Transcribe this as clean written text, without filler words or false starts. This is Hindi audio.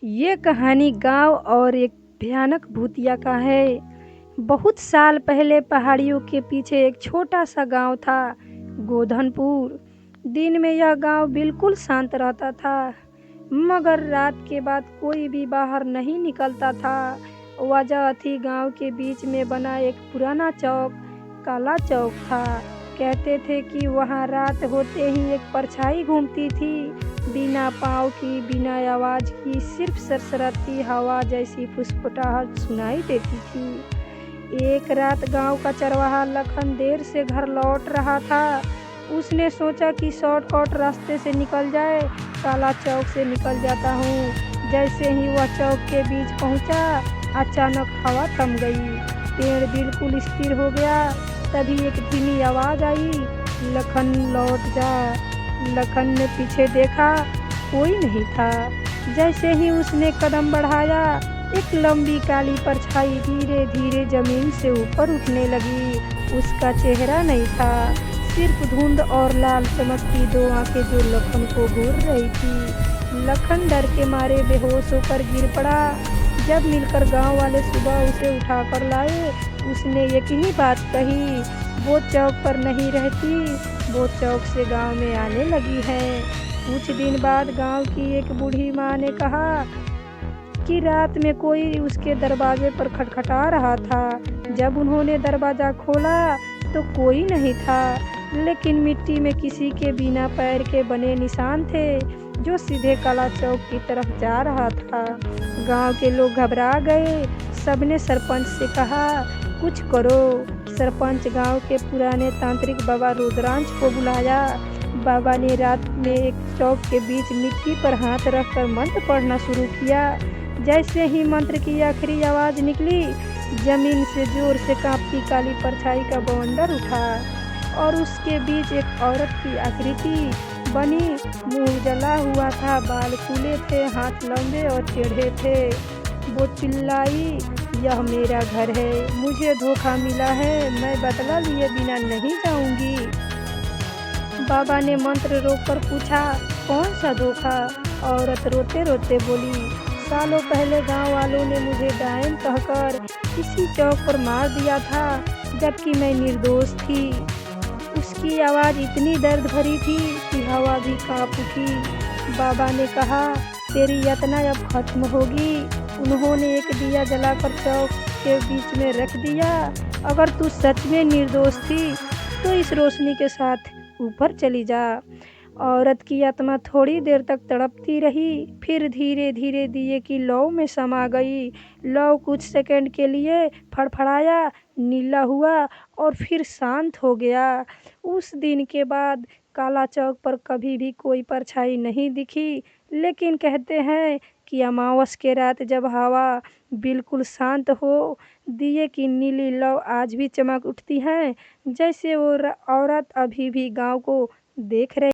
ये कहानी गांव और एक भयानक भूतिया का है। बहुत साल पहले पहाड़ियों के पीछे एक छोटा सा गांव था, गोधनपुर। दिन में यह गांव बिल्कुल शांत रहता था, मगर रात के बाद कोई भी बाहर नहीं निकलता था। वजह थी गांव के बीच में बना एक पुराना चौक, काला चौक था। कहते थे कि वहां रात होते ही एक परछाई घूमती थी, बिना पाँव की, बिना आवाज की, सिर्फ सरसराती हवा जैसी फुसफुटाहट सुनाई देती थी। एक रात गांव का चरवाहा लखन देर से घर लौट रहा था। उसने सोचा कि शॉर्टकट रास्ते से निकल जाए, काला चौक से निकल जाता हूँ। जैसे ही वह चौक के बीच पहुंचा, अचानक हवा थम गई, पेड़ बिल्कुल स्थिर हो गया। तभी एक धीमी आवाज आई, लखन लौट जा। लखन ने पीछे देखा, कोई नहीं था। जैसे ही उसने कदम बढ़ाया, एक लंबी काली परछाई धीरे धीरे जमीन से ऊपर उठने लगी। उसका चेहरा नहीं था, सिर्फ धुंध और लाल चमकती दो आंखें जो लखन को घूर रही थी। लखन डर के मारे बेहोश होकर गिर पड़ा। जब मिलकर गांव वाले सुबह उसे उठाकर लाए, उसने एक ही बात कही, वो चौक पर नहीं रहती, वो चौक से गांव में आने लगी है। कुछ दिन बाद गांव की एक बूढ़ी माँ ने कहा कि रात में कोई उसके दरवाजे पर खटखटा रहा था। जब उन्होंने दरवाजा खोला तो कोई नहीं था, लेकिन मिट्टी में किसी के बिना पैर के बने निशान थे, जो सीधे काला चौक की तरफ जा रहा था। गांव के लोग घबरा गए। सबने सरपंच से कहा, कुछ करो। सरपंच गांव के पुराने तांत्रिक बाबा रुद्रांश को बुलाया। बाबा ने रात में एक चौक के बीच मिट्टी पर हाथ रखकर मंत्र पढ़ना शुरू किया। जैसे ही मंत्र की आखिरी आवाज निकली, जमीन से जोर से कांपती काली परछाई का बवंडर उठा और उसके बीच एक औरत की आकृति बनी। मुंह जला हुआ था, बाल खुले थे, हाथ लंबे और टेढ़े थे। वो चिल्लाई, यह मेरा घर है, मुझे धोखा मिला है, मैं बदला लिए बिना नहीं जाऊंगी। बाबा ने मंत्र रोककर पूछा, कौन सा धोखा? औरत रोते रोते बोली, सालों पहले गांव वालों ने मुझे डायन कहकर इसी चौक पर मार दिया था, जबकि मैं निर्दोष थी। उसकी आवाज इतनी दर्द भरी थी कि हवा भी कांप उठी। बाबा ने कहा, तेरी यातना अब खत्म होगी। उन्होंने एक दिया जलाकर चौक के बीच में रख दिया। अगर तू सच में निर्दोष थी तो इस रोशनी के साथ ऊपर चली जा। औरत की आत्मा थोड़ी देर तक तड़पती रही, फिर धीरे धीरे दिए की लौ में समा गई। लौ कुछ सेकंड के लिए फड़फड़ाया, नीला हुआ और फिर शांत हो गया। उस दिन के बाद काला चौक पर कभी भी कोई परछाई नहीं दिखी। लेकिन कहते हैं कि अमावस के रात जब हवा बिल्कुल शांत हो, दिए की नीली लौ आज भी चमक उठती है, जैसे वो औरत अभी भी गांव को देख रही।